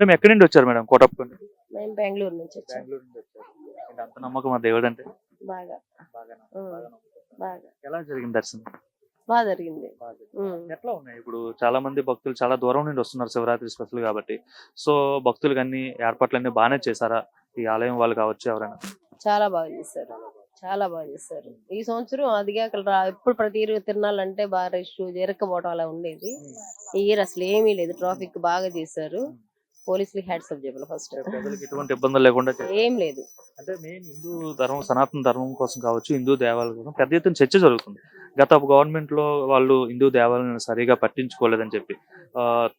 మేము ఎక్కడి నుండి వచ్చారు మేడం కోటప్ప నుండి? మేము బెంగళూరు నుంచి వచ్చాం. బెంగళూరు నుండి వచ్చారు. ఏంటి అంత నమ్మకం ఆ దేవుడు అంటే? బాగా బాగా ఉమ్, నమ్ముతారు. బాగా ఎలా జరిగింది దర్శనం? బాగా జరిగింది. బాగా జరిగింది. ఉమ్. ఎట్లా ఉన్నాయి ఇప్పుడు చాలా మంది భక్తులు చాలా దూరం నుండి వస్తున్నారు శివరాత్రి స్పెషల్ కాబట్టి. సో భక్తులకు అన్ని ఏర్పాట్లన్నీ బాగానే చేశారా ఈ ఆలయం వాళ్ళు కావచ్చు ఎవరైనా? చాలా బాగా చేశారు. చాలా బాగా చేశారు. ఈ సంవత్సరం అదిగా అక్కడ ఎప్పుడు ప్రతి తిరణాలంటే బాగా రష్ ఇరక్కపోవడం అలా ఉండేది. ఈ ఇయర్ అసలు ఏమీ లేదు. ట్రాఫిక్ బాగా చేశారు. పోలీసులకి హ్యాట్స్ ఆఫ్ చెప్పాలి ఫస్ట్. ప్రజలకు ఎటువంటి ఇబ్బందులు లేకుండా చేశారు. ఏం లేదు. అంటే మెయిన్ హిందూ ధర్మం సనాతన ధర్మం కోసం కావచ్చు హిందూ దేవాలయాల కోసం పెద్ద ఎత్తున చర్చ జరుగుతుంది. గత గవర్నమెంట్ లో వాళ్ళు హిందూ దేవాలయాలను సరిగా పట్టించుకోలేదని చెప్పి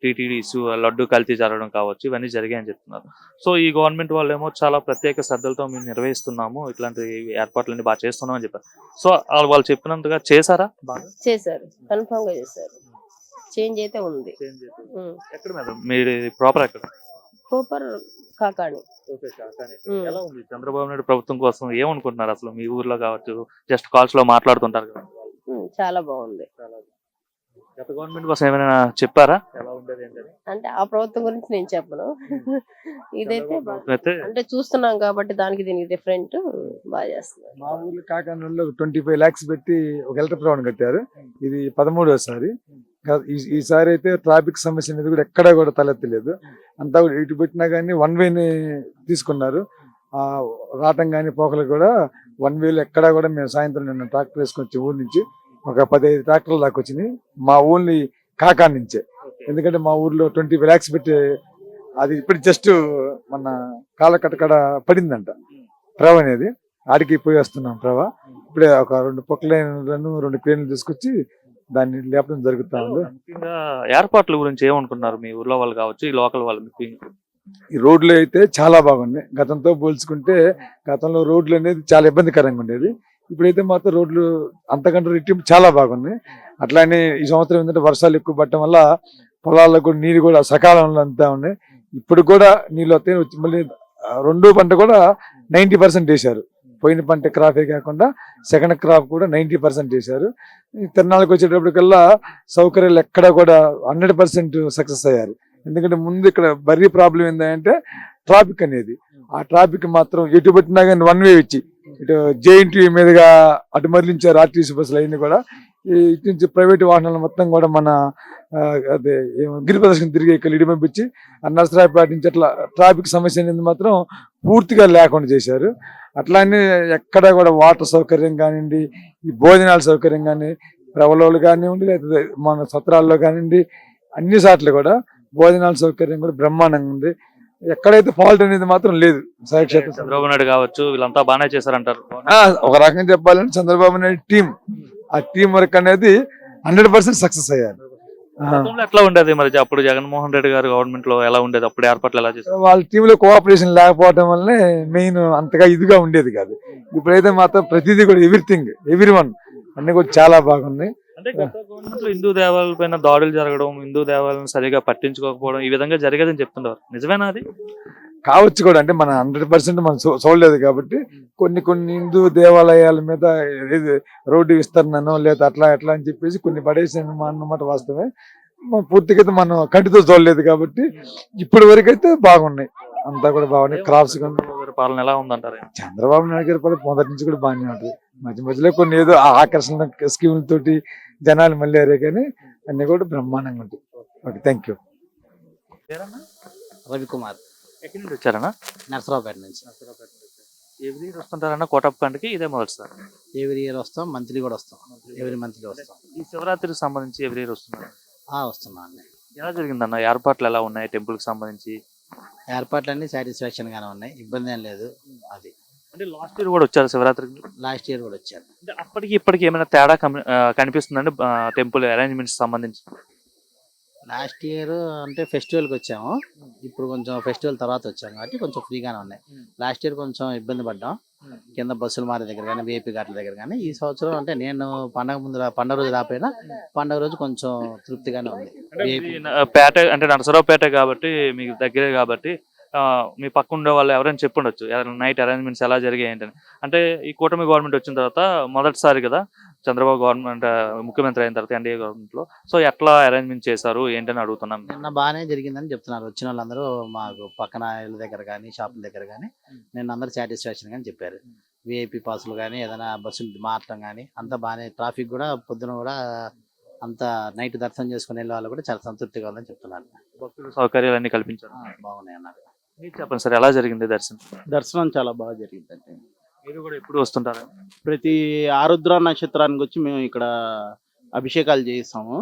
టీటీడీ ఇష్యూ లడ్డు కల్తీ జరగడం కావచ్చు ఇవన్నీ జరిగాయని చెప్తున్నారు. సో ఈ గవర్నమెంట్ వాళ్ళు ఏమో చాలా ప్రత్యేక శ్రద్ధలతో మేము నిర్వహిస్తున్నాము ఇట్లాంటి ఏర్పాట్లన్నీ బాగా చేస్తున్నాం అని చెప్పారు. సో వాళ్ళు చెప్పినంతగా చేశారా? బాగా చేశారు. కన్ఫర్మ్ గా చేశారు. చేంజ్ అయితే ఉంది. ఎక్కడ మేడం మీరు ప్రాపర్ ఎక్కడ? సూపర్ కాకాని. ఎలా ఉంది చంద్రబాబు నాయుడు ప్రభుత్వం కోసం ఏమనుకుంటున్నారు అసలు మీ ఊర్లో కావచ్చు జస్ట్ కాల్స్ లో మాట్లాడుతుంటారు కదా? చాలా బాగుంది. గత గవర్నమెంట్ కోసం ఏమైనా చెప్పారా ఎలా ఉండేది ఏంటని? అంటే ఆ ప్రభుత్వం గురించి నేను చెప్పను. ఇదైతే అయితే అంటే చూస్తున్నాం కాబట్టి దానికి దీనికి డిఫరెంట్ బాగా చేస్తున్నారు. మా ఊర్లో కాకానూరులో 25 lakhs పెట్టి ఒక ఎలక్ట్రిక్ భవన్ కట్టారు. ఇది 13వసారి. ఈసారి అయితే ట్రాఫిక్ సమస్య అనేది కూడా ఎక్కడా కూడా తలెత్తలేదు. అంతా కూడా ఇటు పెట్టినా కానీ వన్ వేని తీసుకున్నారు. రావటం కానీ పోకలు కూడా వన్ వేలు ఎక్కడా కూడా మేము సాయంత్రం నిన్న ట్రాక్టర్ వేసుకొచ్చి ఊరి నుంచి ఒక 15 ట్రాక్టర్లు దాకా వచ్చినాయి మా ఓన్లీ కాకా నుంచే. ఎందుకంటే మా ఊర్లో 25 lakhs పెట్టి అది ఇప్పుడు జస్ట్ మన కాలకట్టకడ పడిందంట ప్రభ అనేది. ఆడికి పోయి వస్తున్నాం ప్రభ. ఇప్పుడే ఒక 2 పొక్లైన్లను 2 క్రేన్లు తీసుకొచ్చి దాన్ని లేపడం జరుగుతా ఉంది. ముఖ్యంగా ఏర్పాట్ల గురించి ఏమనుకున్నారు మీ ఊర్లో వాళ్ళు కావచ్చు ఈ లోకల్ వాళ్ళు? ఈ రోడ్లు అయితే చాలా బాగున్నాయి. గతంతో పోల్చుకుంటే గతంలో రోడ్లు అనేది చాలా ఇబ్బందికరంగా ఉండేది. ఇప్పుడైతే మాత్రం రోడ్లు అంతకంటే రెట్టింపు చాలా బాగున్నాయి. అట్లానే ఈ సంవత్సరం ఏంటంటే వర్షాలు ఎక్కువ పడటం వల్ల పొలాల్లో కూడా నీళ్ళు కూడా సకాలంలో అంతా ఉన్నాయి. ఇప్పుడు కూడా నీళ్ళు వస్తాయి. మళ్ళీ రెండో పంట కూడా 90% వేశారు. పోయిన పంట క్రాపే కాకుండా సెకండ్ క్రాప్ కూడా 90% వేశారు. ఈ తిరణాలకు వచ్చేటప్పటికల్లా సౌకర్యాలు ఎక్కడ కూడా 100% సక్సెస్ అయ్యారు. ఎందుకంటే ముందు ఇక్కడ బర్రీ ప్రాబ్లం ఏంటంటే ట్రాఫిక్ అనేది. ఆ ట్రాఫిక్ మాత్రం ఎటు పెట్టినా కానీ వన్ వే ఇచ్చి ఇటు జేఎన్టీ మీదుగా అటు మరలించారు ఆర్టీసీ బస్సులు అవన్నీ కూడా. ఇటు నుంచి ప్రైవేట్ వాహనాలు మొత్తం కూడా మన అదే గిరి ప్రదర్శన తిరిగి ఇక్కడ ఇటు పంపించి నర్సరావుపేట నుంచి అట్లా ట్రాఫిక్ సమస్య అనేది మాత్రం పూర్తిగా లేకుండా చేశారు. అట్లానే ఎక్కడ కూడా వాటర్ సౌకర్యం కానివ్వండి, ఈ భోజనాల సౌకర్యం కానీ రవలోలు కానివ్వండి, లేదా మన సత్రాల్లో కానివ్వండి, అన్ని సార్లు కూడా భోజనాల సౌకర్యం కూడా బ్రహ్మాండంగా ఉంది. ఎక్కడైతే ఫాల్ట్ అనేది మాత్రం లేదు. చంద్రబాబు నాయుడు కావచ్చు వీళ్ళంతా బాగానే చేశారంటారు. ఒక రకంగా చెప్పాలంటే చంద్రబాబు నాయుడు టీం ఆ టీం వర్క్ అనేది 100% సక్సెస్ అయ్యారు. ఎట్లా ఉండేది మరి అప్పుడు జగన్మోహన్ రెడ్డి గారు గవర్నమెంట్ లో ఎలా ఉండేది? అప్పుడు ఏర్పాట్లు ఎలా చేశారు? వాళ్ళ టీంలో కోఆపరేషన్ లేకపోవడం వల్లనే మెయిన్ అంతగా ఇదిగా ఉండేది కాదు. ఇప్పుడైతే మాత్రం ప్రతిదీ కూడా ఎవ్రీథింగ్ ఎవ్రీవన్ అన్ని కూడా చాలా బాగున్నాయి. అంటే గత గవర్నమెంట్ లో హిందూ దేవాలయాల పైన దాడులు జరగడం, హిందూ దేవాలయాలను సరిగా పట్టించుకోకపోవడం ఈ విధంగా జరిగేదని చెప్తున్నారు. నిజమేనా అది? కావచ్చు కూడా. అంటే మన 100% మనం చూడలేదు కాబట్టి కొన్ని హిందూ దేవాలయాల మీద రోడ్డు విస్తరణనో లేదా అట్లా ఎట్లా అని చెప్పేసి కొన్ని పడేసాను అన్నమాట వాస్తవమే. పూర్తిగా అయితే మనం కంటితో చూడలేదు కాబట్టి ఇప్పటి వరకు అయితే బాగున్నాయి. అంతా కూడా బాగున్నాయి. క్రాప్స్ పాలన ఎలా ఉందంటారు? చంద్రబాబు నాయుడు గారి పాలన మొదటి నుంచి కూడా బాగానే ఉంటుంది. మధ్య మధ్యలో కొన్ని ఏదో ఆకర్షణ స్కీములతోటి జనాలు మళ్ళీ కానీ అన్ని కూడా బ్రహ్మాండంగా ఉంటాయి. Okay, thank you. రవికుమార్. ఎక్కడి నుంచి వచ్చారన్నా? నర్సరావుపేట నుంచి. ఎవ్రీ ఇయర్ వస్తుంటారన్నా కోటప్ప పండుగకి? ఇదే మొదటిసారి? ఎవ్రీ ఇయర్ వస్తాం, మంత్లీ కూడా వస్తాం. ఎవ్రీ మంత్లీ వస్తాం. ఈ శివరాత్రికి సంబంధించి ఎవ్రీ ఇయర్ వస్తున్నారు? వస్తున్నాం అండి. ఎలా జరిగిందన్న ఏర్పాట్లు ఎలా ఉన్నాయి టెంపుల్ కి సంబంధించి? ఏర్పాట్లన్నీ సాటిస్ఫాక్షన్ గానే ఉన్నాయి, ఇబ్బంది ఏం లేదు. అది అంటే లాస్ట్ ఇయర్ కూడా వచ్చారు శివరాత్రికి? లాస్ట్ ఇయర్ కూడా వచ్చారు. అంటే అప్పటికి ఇప్పటికి ఏమైనా తేడా కనిపిస్తుందండి టెంపుల్ అరేంజ్మెంట్స్ సంబంధించి? లాస్ట్ ఇయర్ అంటే ఫెస్టివల్కి వచ్చాము, ఇప్పుడు కొంచెం ఫెస్టివల్ తర్వాత వచ్చాము కాబట్టి కొంచెం ఫ్రీగానే ఉన్నాయి. లాస్ట్ ఇయర్ కొంచెం ఇబ్బంది పడ్డాం కింద బస్సులు మారే దగ్గర కానీ విఐపి ఘాట్ల దగ్గర కానీ. ఈ సంవత్సరం అంటే నేను పండగ రోజు రాపోయినా పండగ రోజు కొంచెం తృప్తిగానే ఉంది. పేట అంటే నరసరావుపేట కాబట్టి మీకు దగ్గరే కాబట్టి మీ పక్క ఉండే వాళ్ళు ఎవరైనా చెప్పుండొచ్చు నైట్ అరేంజ్మెంట్స్ ఎలా జరిగాయి ఏంటని. అంటే ఈ కూటమి గవర్నమెంట్ వచ్చిన తర్వాత మొదటిసారి కదా చంద్రబాబు గవర్నమెంట్ ముఖ్యమంత్రి అయిన తర్వాత ఎన్డీఏ గవర్నమెంట్ లో సో ఎట్లా అరేంజ్మెంట్ చేశారు ఏంటని అడుగుతున్నాం. నిన్న బాగానే జరిగిందని చెప్తున్నారు. వచ్చిన వాళ్ళందరూ మాకు పక్కన ఇళ్ళ దగ్గర కానీ షాపుల దగ్గర కానీ నిన్న అందరూ సాటిస్ఫాక్షన్ కానీ చెప్పారు. విఐపి పాసులు కానీ ఏదైనా బస్సులు మారటం కానీ అంతా బాగానే, ట్రాఫిక్ కూడా పొద్దున కూడా అంత నైట్ దర్శనం చేసుకునే వాళ్ళు కూడా చాలా సంతృప్తిగా ఉందని చెప్తున్నారు. భక్తులు సౌకర్యాలు అన్ని కల్పించారు. బాగున్నాయి అన్నారు. మీరు చెప్పండి సార్, ఎలా జరిగింది దర్శనం? దర్శనం చాలా బాగా జరిగిందండి. మీరు కూడా ఎప్పుడు వస్తుంటారు? ప్రతి ఆరుద్ర నక్షత్రానికి వచ్చి మేము ఇక్కడ అభిషేకాలు చేయిస్తాము.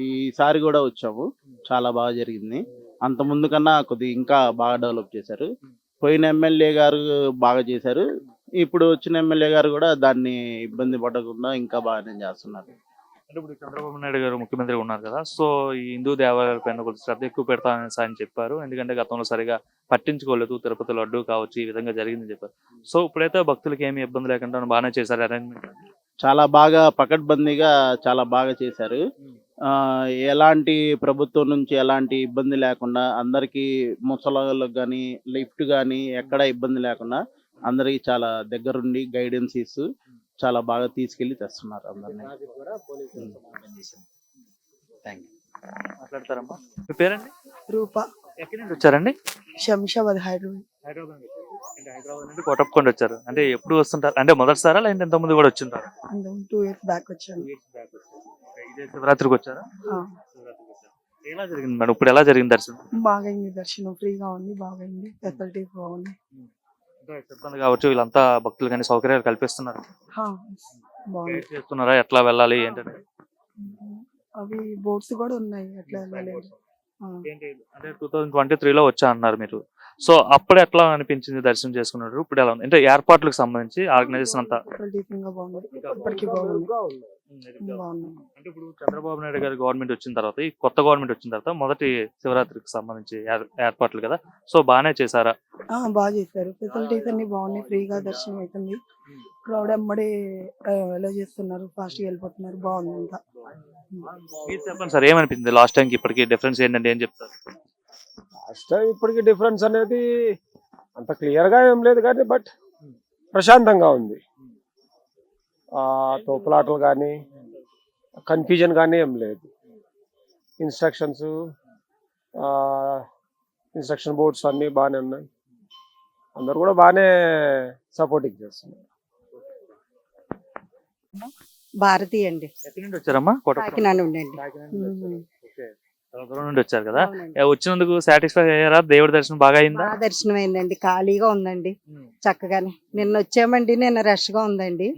ఈసారి కూడా వచ్చాము, చాలా బాగా జరిగింది. అంత ముందు కన్నా కొద్దిగా ఇంకా బాగా డెవలప్ చేశారు. పోయిన ఎమ్మెల్యే గారు బాగా చేశారు, ఇప్పుడు వచ్చిన ఎమ్మెల్యే గారు కూడా దాన్ని ఇబ్బంది పడకుండా ఇంకా బాగానే చేస్తున్నారు. అంటే ఇప్పుడు చంద్రబాబు నాయుడు గారు ముఖ్యమంత్రి ఉన్నారు కదా, సో ఈ హిందూ దేవాలయాల పైన కొంచెం శ్రద్ధ ఎక్కువ పెడతానని ఆయన చెప్పారు. ఎందుకంటే గతంలో సరిగా పట్టించుకోలేదు, తిరుపతి లడ్డు కావచ్చు ఈ విధంగా జరిగిందని చెప్పారు. సో ఇప్పుడైతే భక్తులకి ఏమి ఇబ్బంది లేకుండా బాగానే చేశారు అరేంజ్మెంట్. చాలా బాగా పకడ్బందీగా చాలా బాగా చేశారు. ఎలాంటి ప్రభుత్వం నుంచి ఎలాంటి ఇబ్బంది లేకుండా అందరికీ ముసలాళ్ళకి కానీ లిఫ్ట్ కానీ ఎక్కడ ఇబ్బంది లేకుండా అందరికి చాలా దగ్గరుండి గైడెన్స్ ఇస్తూ చాలా బాగా తీసుకెళ్లి తెస్తున్నారు అందరినీ. మాట్లాడతారమ్మా, మీ పేరండి? రూప. ఎక్కడి నుండి వచ్చారండి? శంషాబాద్ హైదరాబాద్. హైదరాబాద్ నుండి కోటప్పకొండ వచ్చారు. అంటే ఎప్పుడు వస్తుంటారు? అంటే మొదటిసారా లేదంటే ఇంతకుముందు కూడా వచ్చింటారు? 2 years బ్యాక్ వచ్చాను. ఇదే శివరాత్రికి వచ్చారా? ఆ, ఎలా జరిగింది మేడం? ఇప్పుడు ఎలా జరిగింది దర్శనం? బాగైంది దర్శనం, ఫ్రీగా ఉంది, బాగైంది, ఫెసిలిటీ బాగుంది. సిబ్బంది కావచ్చు వీళ్ళంతా భక్తులు కానీ సౌకర్యాలు కల్పిస్తున్నారు. ఆ, బాగుంది. గైడ్ చేస్తున్నారా ఎట్లా వెళ్ళాలి ఏంటంటే? అవి బోట్స్ కూడా ఉన్నాయి, అట్లా వెళ్ళలేదు. అంటే 2023లో వచ్చా అన్నారు మీరు. సో అప్పుడు ఎట్లా అనిపించింది దర్శనం చేసుకున్నారు? ఇప్పుడు ఎలా ఉంది? అంటే ఏర్పాట్లకు సంబంధించి ఆర్గనైజేషన్ అంతా డిఫరెంట్గా బాగుంది, ఇప్పటికీ బాగుంది, బాగుంది. అంటే ఇప్పుడు చంద్రబాబు నాయుడు గారి గవర్నమెంట్ వచ్చిన తర్వాత, ఈ కొత్త గవర్నమెంట్ వచ్చిన తర్వాత మొదటి శివరాత్రికి సంబంధించి ఏర్పాట్లు కదా, సో బాగానే చేశారా? బాగా చేశారు, ఫెసిలిటీస్ అన్ని బాగున్నాయి, ఫ్రీగా దర్శనం అవుతుంది. క్రౌడ్ ఎమ్మడే ఎలా చేస్తున్నారు, ఫాస్ట్గా వెళ్ళిపోతున్నారు, బాగుంది అంతా. మీరు చెప్పండి సార్, ఏమనిపించింది లాస్ట్ టైంకి ఇప్పటికి డిఫరెన్స్ ఏంటంటే ఏం చెప్తారు? లాస్ట్ టైం ఇప్పటికి డిఫరెన్స్ అనేది అంత క్లియర్ గా ఏం లేదు కానీ బట్ ప్రశాంతంగా ఉంది. తోపులాటలు కానీ కన్ఫ్యూజన్ కానీ ఏం లేదు. ఇన్స్ట్రక్షన్ బోర్డ్స్ అన్ని బాగానే ఉన్నాయి, అందరు కూడా బాగానే సపోర్టింగ్ చేస్తున్నారు. భారతి అండి, ఎక్కడి నుండి వచ్చారమ్మా? కాకినాడ ఉండండి. చాలా దూరం నుండి వచ్చారు కదా, అవునండి. వచ్చినందుకు సాటిస్ఫై అయ్యారా? దేవుడి దర్శనం బాగా అయిందా? బాగా దర్శనం అయిందండి, ఖాళీగా ఉందండి, చక్కగానే. నిన్న వచ్చామండి, నిన్న రష్ గా ఉందండి.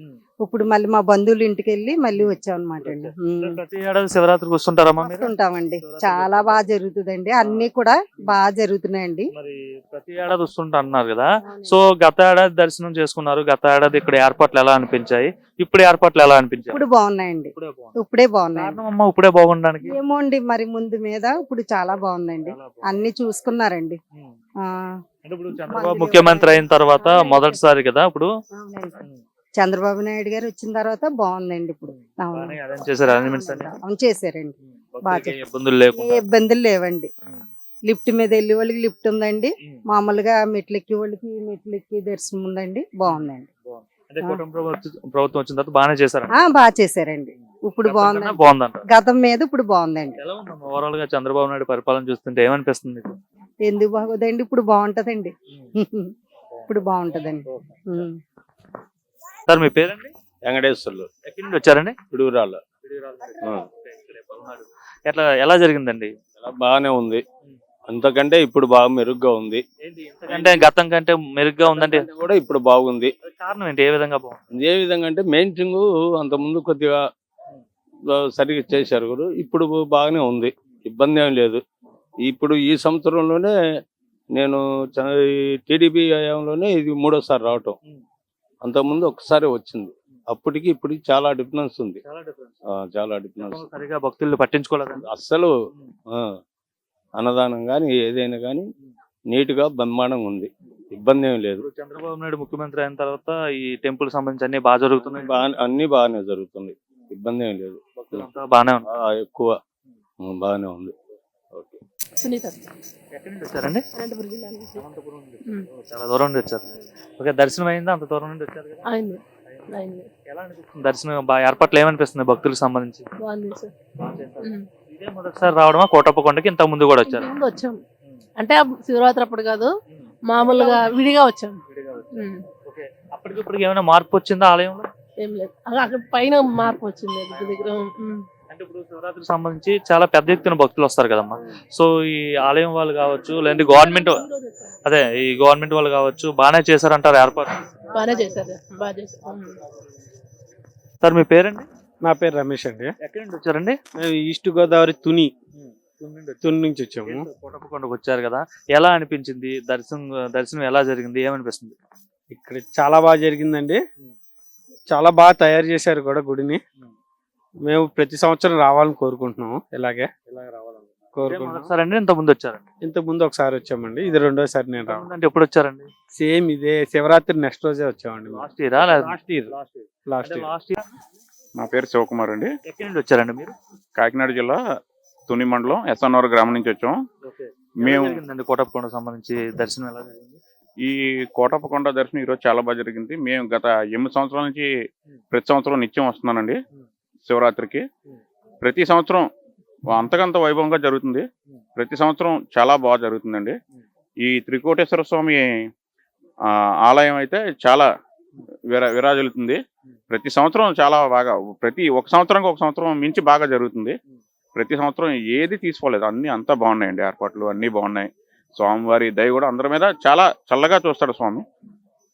ఇప్పుడు మళ్ళీ మా బంధువులు ఇంటికి వెళ్ళి మళ్ళీ వచ్చాం అనమాట అండి. ప్రతి ఏడాది శివరాత్రికి వస్తుంటారమ్మా మీరు? వస్తుంటామండి, చాలా బాగా జరుగుతుందండి, అన్ని కూడా బాగా జరుగుతున్నాయండి. మరి ప్రతి ఏడాది వస్తుంటా అన్నారు కదా, సో గత ఏడాది దర్శనం చేసుకున్నారు, గత ఏడాది ఇక్కడ ఏర్పాట్లు ఎలా అనిపించాయి, ఇప్పుడు ఏర్పాట్లు ఎలా అనిపించాయి? ఇప్పుడు బాగున్నాయండి, ఇప్పుడే బాగుంది. ఇప్పుడే బాగున్నాయండి. కారణం అమ్మా ఇప్పుడే బాగుండడానికి? ఏమో అండి, మరి ముందు మీద ఇప్పుడు చాలా బాగుందండి, అన్ని చూసుకున్నారండి. ఆ, అంటే ఇప్పుడు చంద్రబాబు ముఖ్యమంత్రి అయిన తర్వాత మొదటిసారి కదా ఇప్పుడు అవునండి. చంద్రబాబు నాయుడు గారు వచ్చిన తర్వాత బాగుందండి ఇప్పుడు. అవును. బాగానే arrange చేశారు arrangements అన్ని? అవును, చేశారండి. భక్తులకి బాగా ఏ ఇబ్బందులు ఏ లేకుండా. ఇబ్బందులు లేవండి. లిఫ్ట్ మీద వెళ్ళే వాళ్ళకి లిఫ్ట్ ఉందండి, మామూలుగా మెట్లు ఎక్కే వాళ్ళకి మెట్లు ఎక్కి దర్శనం ఉందండి, బాగుందండి. అంటే కుటుంబ ప్రభుత్వం వచ్చిన తర్వాత బాగానే చేశారు. బాగా చేశారండి, ఇప్పుడు బాగుందండి. బాగుందంట. గతం మీద ఇప్పుడు బాగుందండి. ఎలా ఉందమ్మా ఓవరాల్ గా చంద్రబాబు నాయుడు పరిపాలన చూస్తుంటే ఏమనిపిస్తుంది మీకు? ఎందుకు బాగోదండి, ఇప్పుడు బాగుంటదండి. ఇప్పుడు బాగుంటదండి. సార్ మీ పేరండి? వెంకటేశ్వర్లు, ఎక్కడి నుండి వచ్చారండి? పిడుగురాళ్ళు. ఎట్లా ఎలా జరిగిందండి? బాగానే ఉంది, అంతకంటే ఇప్పుడు బాగా మెరుగ్గా ఉంది. అంటే గతం కంటే మెరుగ్గా ఉందంటే కూడా ఇప్పుడు బాగుంది. కారణం ఏంటి? ఏ విధంగా బాగుంది? ఏ విధంగా అంటే మెయింటింగ్ అంత ముందు కొద్దిగా సరిగ్గా చేశారు కూడా, ఇప్పుడు బాగానే ఉంది, ఇబ్బంది ఏం లేదు. ఇప్పుడు ఈ సంవత్సరంలోనే నేను టీడీపీ హయాంలోనే ఇది 3వ సారి రావటం, అంతకుముందు ఒకసారి వచ్చింది. అప్పటికి ఇప్పటికి చాలా డిఫరెన్స్ ఉంది, చాలా డిఫరెన్స్. సరిగా భక్తులు పట్టించుకోలేదండి అస్సలు అన్నదానం కానీ ఏదైనా కానీ నీట్ గా బ్రహ్మాండంగా ఉంది, ఇబ్బంది ఏం లేదు. చంద్రబాబు నాయుడు ముఖ్యమంత్రి అయిన తర్వాత ఈ టెంపుల్ సంబంధించి అన్ని బాగా జరుగుతున్నాయి, అన్ని బాగానే జరుగుతుంది, ఇబ్బంది ఏం లేదు, భక్తులంతా బాగానే ఉంది. ఎక్కువ బాగానే ఉంది. ఓకే. సునీత. ఎక్కడి నుండి వచ్చారండి? అనంతపురం జిల్లా నుంచి. అనంతపురం నుండి. చాలా దూరం నుండి వచ్చారు. ఓకే, దర్శనం అయిందా? అంత దూరం నుండి వచ్చారు కదా. అయింది. అయింది. ఎలా అనిపిస్తుంది దర్శనం? బాగా ఏర్పాట్లు ఏమనిపిస్తుంది భక్తులకు సంబంధించి? బాగుంది సార్. ఇదే మొదటిసారి రావడమా కోటప్పకొండకి? ఇంత ముందు కూడా వచ్చారు? ముందు వచ్చాం అంటే శివరాత్రి అప్పుడు కాదు, మామూలుగా విడిగా వచ్చాం. ఓకే. అప్పటికిప్పటికి ఏమైనా మార్పు వచ్చిందా ఆలయంలో? ఏం లేదు, అక్కడ పైన మార్పు వచ్చింది గుడి దగ్గర. అంటే ఇప్పుడు శివరాత్రికి సంబంధించి చాలా పెద్ద ఎత్తున భక్తులు వస్తారు కదమ్మా. సో ఈ ఆలయం వాళ్ళు కావచ్చు, లేదంటే గవర్నమెంట్, అదే ఈ గవర్నమెంట్ వాళ్ళు కావచ్చు, బాగానే చేశారంటారు ఏర్పాటు? బాగానే చేశారు, బాగా చేశారు. సార్ మీ పేరండి? నా పేరు రమేష్ అండి. ఎక్కడి నుండి వచ్చారండి? మేము ఈస్ట్ గోదావరి తుని నుంచి వచ్చాము. కోటప్పకొండకు వచ్చారు కదా, ఎలా అనిపించింది? దర్శనం ఎలా జరిగింది? ఏమనిపిస్తుంది? ఇక్కడ చాలా బాగా జరిగిందండి. చాలా బాగా తయారు చేశారు కూడా గుడిని. మేము ప్రతి సంవత్సరం రావాలని కోరుకుంటున్నాము. ఇలాగే కోరుకుంటున్నాం. ఒకసారి అండి ఇంత ముందు వచ్చారండి? ఇంతకు ముందు ఒకసారి వచ్చామండి, ఇది రెండోసారి నేను రావడం. అంటే ఎప్పుడు వచ్చారండి? సేమ్ ఇదే శివరాత్రి నెక్స్ట్ రోజే వచ్చామండి. లాస్ట్ ఇయరా? Last year. Last year. నా పేరు శివకుమార్ అండి. ఎక్కడి నుండి వచ్చారండి మీరు? కాకినాడ జిల్లా తుని మండలం ఎస్ఎన్ఆర్ గ్రామం నుంచి వచ్చాం. మేము కోటప్పకొండ సంబంధించి దర్శనం ఎలా జరిగింది? ఈ కోటప్పకొండ దర్శనం ఈరోజు చాలా బాగా జరిగింది. మేము గత 8 సంవత్సరాల నుంచి ప్రతి సంవత్సరం నిత్యం వస్తున్నానండి శివరాత్రికి. ప్రతి సంవత్సరం అంతకంత వైభవంగా జరుగుతుంది. ప్రతి సంవత్సరం చాలా బాగా జరుగుతుందండి. ఈ త్రికోటేశ్వర స్వామి ఆలయం అయితే చాలా విరాజిల్లుతుంది. ప్రతి సంవత్సరం చాలా బాగా, ఒక సంవత్సరం మించి బాగా జరుగుతుంది. ప్రతి సంవత్సరం ఏది తీసుకోలేదు, అంతా బాగున్నాయండి. ఏర్పాట్లు అన్నీ బాగున్నాయి. స్వామివారి దయ కూడా అందరి మీద చాలా చల్లగా చూస్తాడు స్వామి.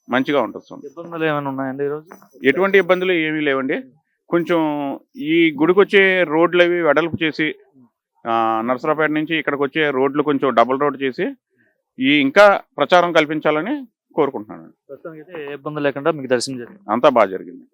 మంచిగా ఉంటుంది స్వామి. ఇబ్బందులు ఏమైనా ఉన్నాయండి ఈరోజు? ఎటువంటి ఇబ్బందులు ఏమీ లేవండి. కొంచెం ఈ గుడికి వచ్చే రోడ్లు అవి వెడల్పు చేసి, నరసరావుపేట నుంచి ఇక్కడికి వచ్చే రోడ్లు కొంచెం డబుల్ రోడ్ చేసి ఇంకా ప్రచారం కల్పించాలని కోరుకుంటున్నాను. ప్రస్తుతానికి అయితే ఏ ఇబ్బంది లేకుండా మీకు దర్శనం జరిగింది? అంతా బాగా జరిగింది.